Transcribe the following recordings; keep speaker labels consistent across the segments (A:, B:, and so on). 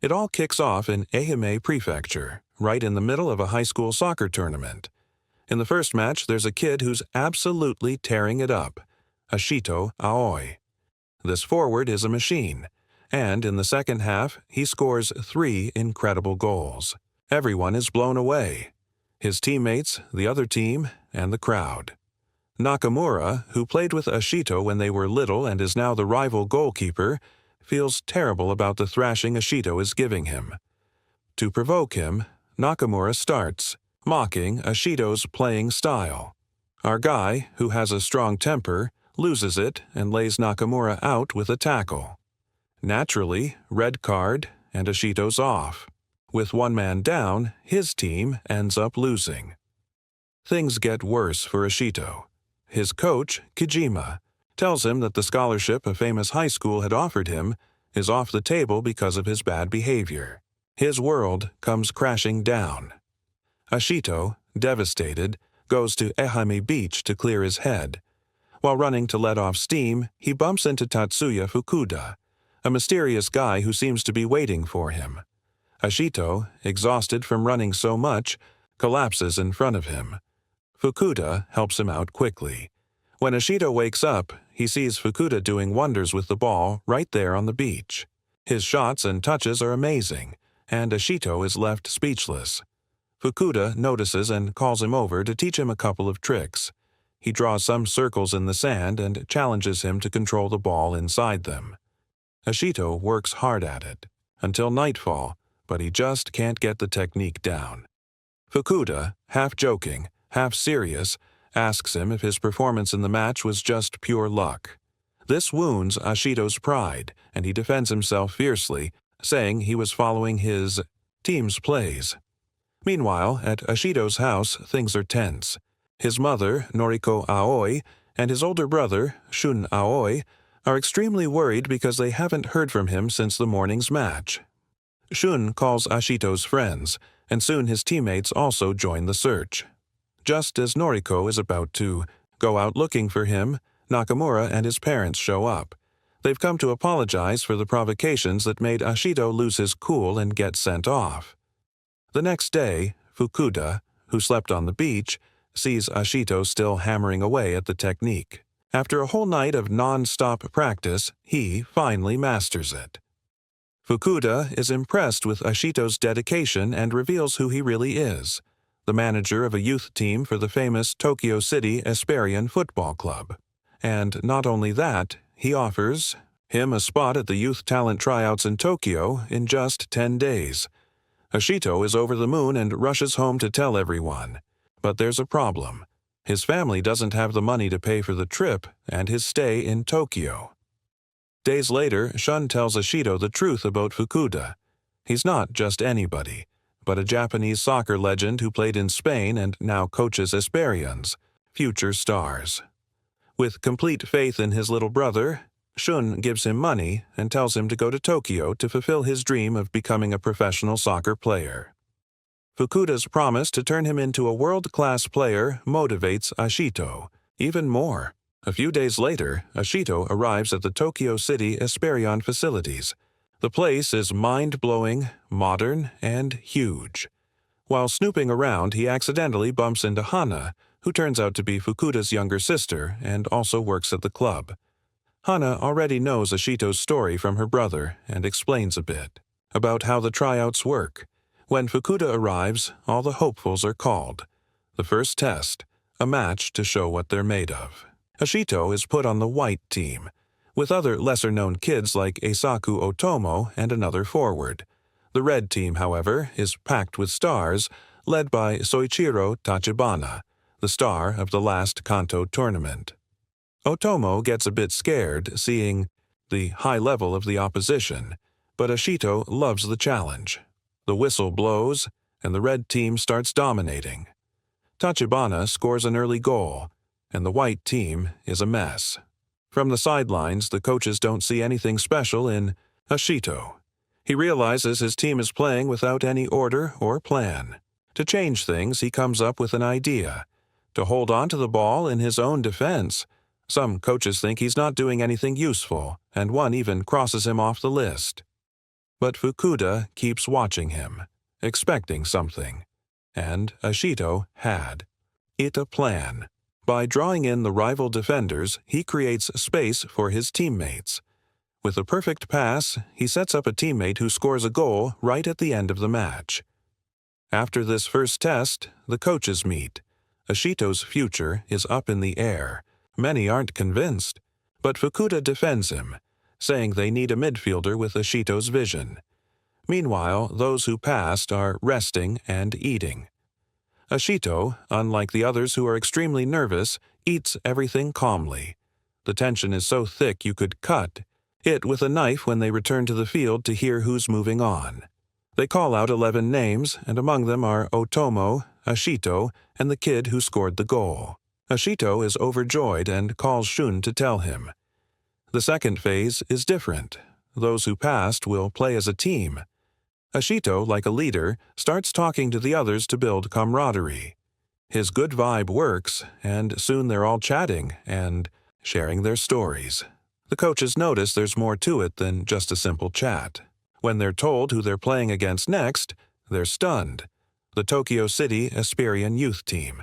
A: It all kicks off in Ehime Prefecture, right in the middle of a high school soccer tournament. In the first match, there's a kid who's absolutely tearing it up, Ashito Aoi. This forward is a machine, and in the second half, he scores 3 incredible goals. Everyone is blown away: his teammates, the other team, and the crowd. Nakamura, who played with Ashito when they were little and is now the rival goalkeeper, feels terrible about the thrashing Ashito is giving him. To provoke him, Nakamura starts, mocking Ashito's playing style. Our guy, who has a strong temper, loses it and lays Nakamura out with a tackle. Naturally, red card, and Ashito's off. With one man down, his team ends up losing. Things get worse for Ashito. His coach, Kijima, tells him that the scholarship a famous high school had offered him is off the table because of his bad behavior. His world comes crashing down. Ashito, devastated, goes to Ehime Beach to clear his head. While running to let off steam, he bumps into Tatsuya Fukuda, a mysterious guy who seems to be waiting for him. Ashito, exhausted from running so much, collapses in front of him. Fukuda helps him out quickly. When Ashito wakes up, he sees Fukuda doing wonders with the ball right there on the beach. His shots and touches are amazing, and Ashito is left speechless. Fukuda notices and calls him over to teach him a couple of tricks. He draws some circles in the sand and challenges him to control the ball inside them. Ashito works hard at it, until nightfall, but he just can't get the technique down. Fukuda, half joking, half serious, asks him if his performance in the match was just pure luck. This wounds Ashito's pride, and he defends himself fiercely, saying he was following his team's plays. Meanwhile, at Ashito's house, things are tense. His mother, Noriko Aoi, and his older brother, Shun Aoi, are extremely worried because they haven't heard from him since the morning's match. Shun calls Ashito's friends, and soon his teammates also join the search. Just as Noriko is about to go out looking for him, Nakamura and his parents show up. They've come to apologize for the provocations that made Ashito lose his cool and get sent off. The next day, Fukuda, who slept on the beach, sees Ashito still hammering away at the technique. After a whole night of non-stop practice, he finally masters it. Fukuda is impressed with Ashito's dedication and reveals who he really is, the manager of a youth team for the famous Tokyo City Esperion Football Club. And not only that, he offers him a spot at the youth talent tryouts in Tokyo in just 10 days. Ashito is over the moon and rushes home to tell everyone. But there's a problem. His family doesn't have the money to pay for the trip and his stay in Tokyo. Days later, Shun tells Ashito the truth about Fukuda. He's not just anybody, but a Japanese soccer legend who played in Spain and now coaches Esperions, future stars. With complete faith in his little brother, Shun gives him money and tells him to go to Tokyo to fulfill his dream of becoming a professional soccer player. Fukuda's promise to turn him into a world-class player motivates Ashito even more. A few days later, Ashito arrives at the Tokyo City Esperion facilities. The place is mind-blowing, modern, and huge. While snooping around, he accidentally bumps into Hana, who turns out to be Fukuda's younger sister and also works at the club. Hana already knows Ashito's story from her brother and explains a bit about how the tryouts work. When Fukuda arrives, all the hopefuls are called. The first test, a match to show what they're made of. Ashito is put on the white team, with other lesser-known kids like Eisaku Otomo and another forward. The red team, however, is packed with stars, led by Soichiro Tachibana, the star of the last Kanto tournament. Otomo gets a bit scared seeing the high level of the opposition, but Ashito loves the challenge. The whistle blows, and the red team starts dominating. Tachibana scores an early goal, and the white team is a mess. From the sidelines, the coaches don't see anything special in Ashito. He realizes his team is playing without any order or plan. To change things, he comes up with an idea: to hold on to the ball in his own defense. Some coaches think he's not doing anything useful, and one even crosses him off the list. But Fukuda keeps watching him, expecting something. And Ashito had. It a plan. By drawing in the rival defenders, he creates space for his teammates. With a perfect pass, he sets up a teammate who scores a goal right at the end of the match. After this first test, the coaches meet. Ashito's future is up in the air. Many aren't convinced, but Fukuda defends him, saying they need a midfielder with Ashito's vision. Meanwhile, those who passed are resting and eating. Ashito, unlike the others who are extremely nervous, eats everything calmly. The tension is so thick you could cut it with a knife when they return to the field to hear who's moving on. They call out 11 names, and among them are Otomo, Ashito, and the kid who scored the goal. Ashito is overjoyed and calls Shun to tell him. The second phase is different. Those who passed will play as a team. Ashito, like a leader, starts talking to the others to build camaraderie. His good vibe works, and soon they're all chatting and sharing their stories. The coaches notice there's more to it than just a simple chat. When they're told who they're playing against next, they're stunned. The Tokyo City Esperion youth team.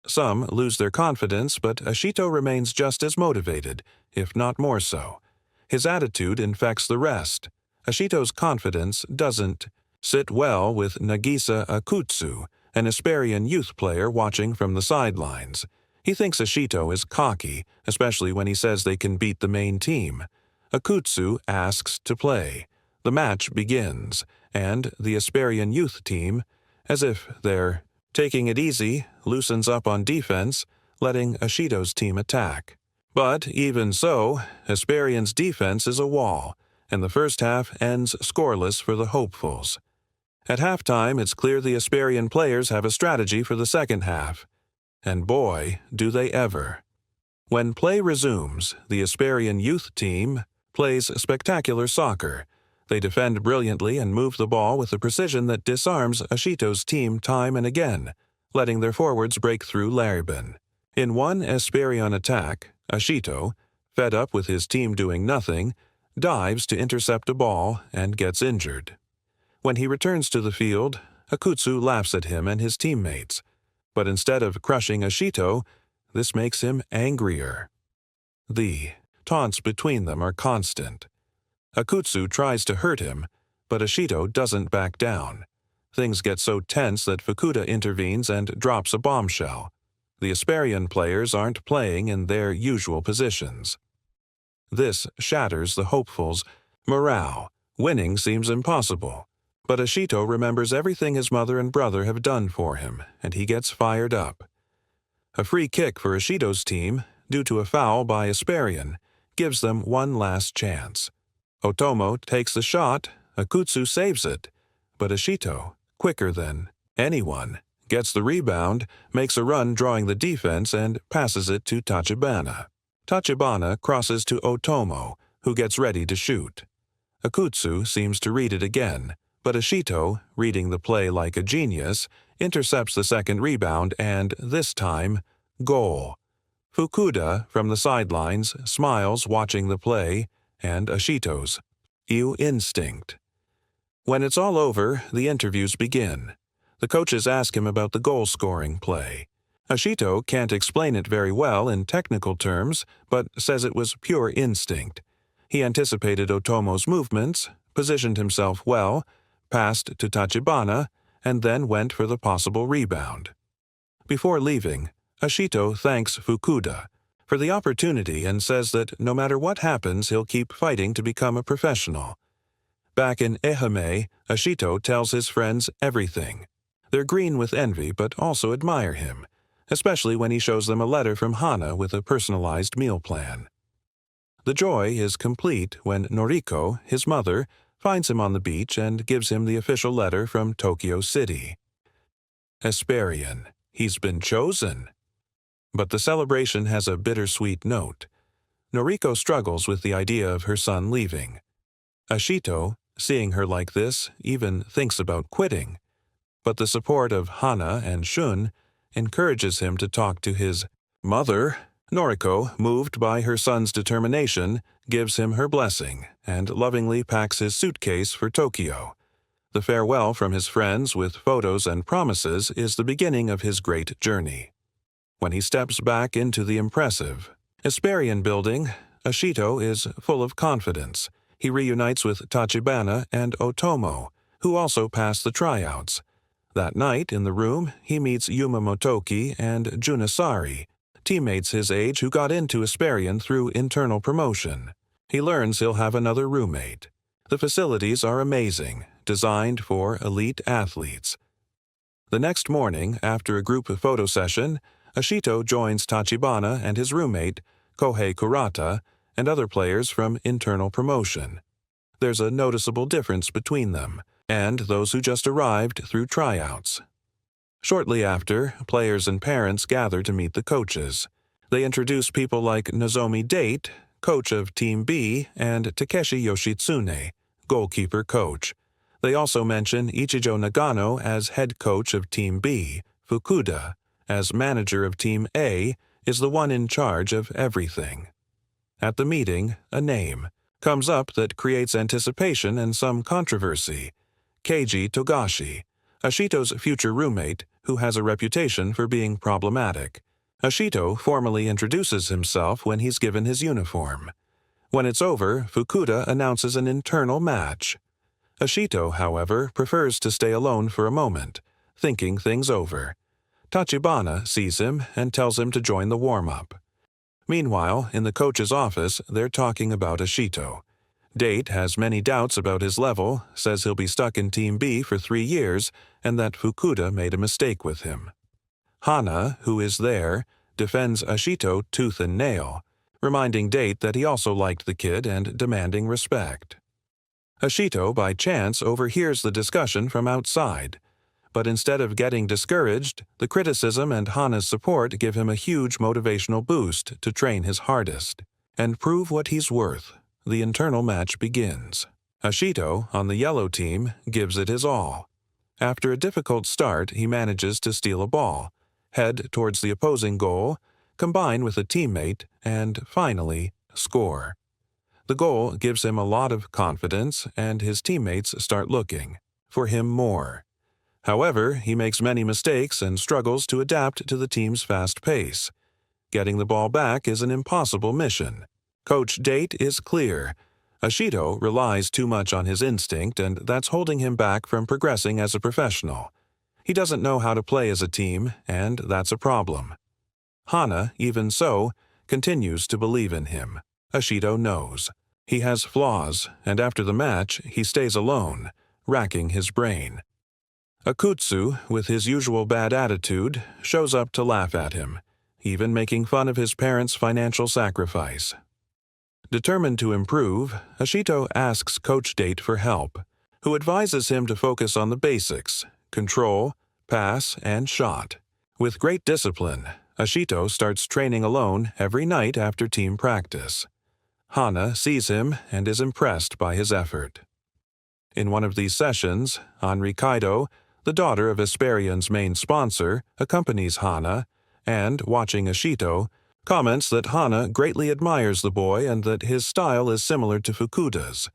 A: Some lose their confidence, but Ashito remains just as motivated, if not more so. His attitude infects the rest. Ashito's confidence doesn't sit well with Nagisa Akutsu, an Esperion youth player watching from the sidelines. He thinks Ashito is cocky, especially when he says they can beat the main team. Akutsu asks to play. The match begins, and the Esperion youth team, as if they're taking it easy, loosens up on defense, letting Ashito's team attack. But even so, Esperion's defense is a wall, and the first half ends scoreless for the hopefuls. At halftime, it's clear the Esperion players have a strategy for the second half. And boy, do they ever. When play resumes, the Esperion youth team plays spectacular soccer. They defend brilliantly and move the ball with a precision that disarms Ashito's team time and again, letting their forwards break through Laribin. In one Esperion attack, Ashito, fed up with his team doing nothing, dives to intercept a ball and gets injured. When he returns to the field, Akutsu laughs at him and his teammates. But instead of crushing Ashito, this makes him angrier. The taunts between them are constant. Akutsu tries to hurt him, but Ashito doesn't back down. Things get so tense that Fukuda intervenes and drops a bombshell. The Esperion players aren't playing in their usual positions. This shatters the hopefuls' morale. Winning seems impossible. But Ashito remembers everything his mother and brother have done for him, and he gets fired up. A free kick for Ashito's team, due to a foul by Esperion, gives them one last chance. Otomo takes the shot, Akutsu saves it, but Ashito, quicker than anyone, gets the rebound, makes a run drawing the defense, and passes it to Tachibana. Tachibana crosses to Otomo, who gets ready to shoot. Akutsu seems to read it again, but Ashito, reading the play like a genius, intercepts the second rebound and, this time, goal. Fukuda, from the sidelines, smiles watching the play, and Ashito's instinct. When it's all over, the interviews begin. The coaches ask him about the goal-scoring play. Ashito can't explain it very well in technical terms, but says it was pure instinct. He anticipated Otomo's movements, positioned himself well, passed to Tachibana, and then went for the possible rebound. Before leaving, Ashito thanks Fukuda for the opportunity and says that no matter what happens, he'll keep fighting to become a professional. Back in Ehime, Ashito tells his friends everything. They're green with envy but also admire him, especially when he shows them a letter from Hana with a personalized meal plan. The joy is complete when Noriko, his mother, finds him on the beach and gives him the official letter from Tokyo City. Esperion, he's been chosen. But the celebration has a bittersweet note. Noriko struggles with the idea of her son leaving. Ashito, seeing her like this, even thinks about quitting. But the support of Hana and Shun encourages him to talk to his mother. Noriko, moved by her son's determination, gives him her blessing and lovingly packs his suitcase for Tokyo. The farewell from his friends with photos and promises is the beginning of his great journey. When he steps back into the impressive Esperion building, Ashito is full of confidence. He reunites with Tachibana and Otomo, who also pass the tryouts. That night, in the room, he meets Yuma Motoki and Junasari, teammates his age who got into Esperion through internal promotion. He learns he'll have another roommate. The facilities are amazing, designed for elite athletes. The next morning, after a group photo session, Ashito joins Tachibana and his roommate, Kohei Kurata, and other players from internal promotion. There's a noticeable difference between them and those who just arrived through tryouts. Shortly after, players and parents gather to meet the coaches. They introduce people like Nozomi Date, coach of Team B, and Takeshi Yoshitsune, goalkeeper coach. They also mention Ichijo Nagano as head coach of Team B. Fukuda, as manager of Team A, is the one in charge of everything. At the meeting, a name comes up that creates anticipation and some controversy. Keiji Togashi, Ashito's future roommate, who has a reputation for being problematic. Ashito formally introduces himself when he's given his uniform. When it's over, Fukuda announces an internal match. Ashito, however, prefers to stay alone for a moment, thinking things over. Tachibana sees him and tells him to join the warm-up. Meanwhile, in the coach's office, they're talking about Ashito. Date has many doubts about his level, says he'll be stuck in Team B for 3 years, and that Fukuda made a mistake with him. Hana, who is there, defends Ashito tooth and nail, reminding Date that he also liked the kid and demanding respect. Ashito, by chance, overhears the discussion from outside. But instead of getting discouraged, the criticism and Hana's support give him a huge motivational boost to train his hardest and prove what he's worth. The internal match begins. Ashito, on the yellow team, gives it his all. After a difficult start, he manages to steal a ball, head towards the opposing goal, combine with a teammate, and finally, score. The goal gives him a lot of confidence, and his teammates start looking for him more. However, he makes many mistakes and struggles to adapt to the team's fast pace. Getting the ball back is an impossible mission. Coach Date is clear. Ashito relies too much on his instinct, and that's holding him back from progressing as a professional. He doesn't know how to play as a team, and that's a problem. Hana, even so, continues to believe in him. Ashito knows. He has flaws, and after the match, he stays alone, racking his brain. Akutsu, with his usual bad attitude, shows up to laugh at him, even making fun of his parents' financial sacrifice. Determined to improve, Ashito asks Coach Date for help, who advises him to focus on the basics: control, pass, and shot. With great discipline, Ashito starts training alone every night after team practice. Hana sees him and is impressed by his effort. In one of these sessions, Anri Kaido, the daughter of Esperion's main sponsor, accompanies Hana, and, watching Ashito, comments that Hana greatly admires the boy and that his style is similar to Fukuda's,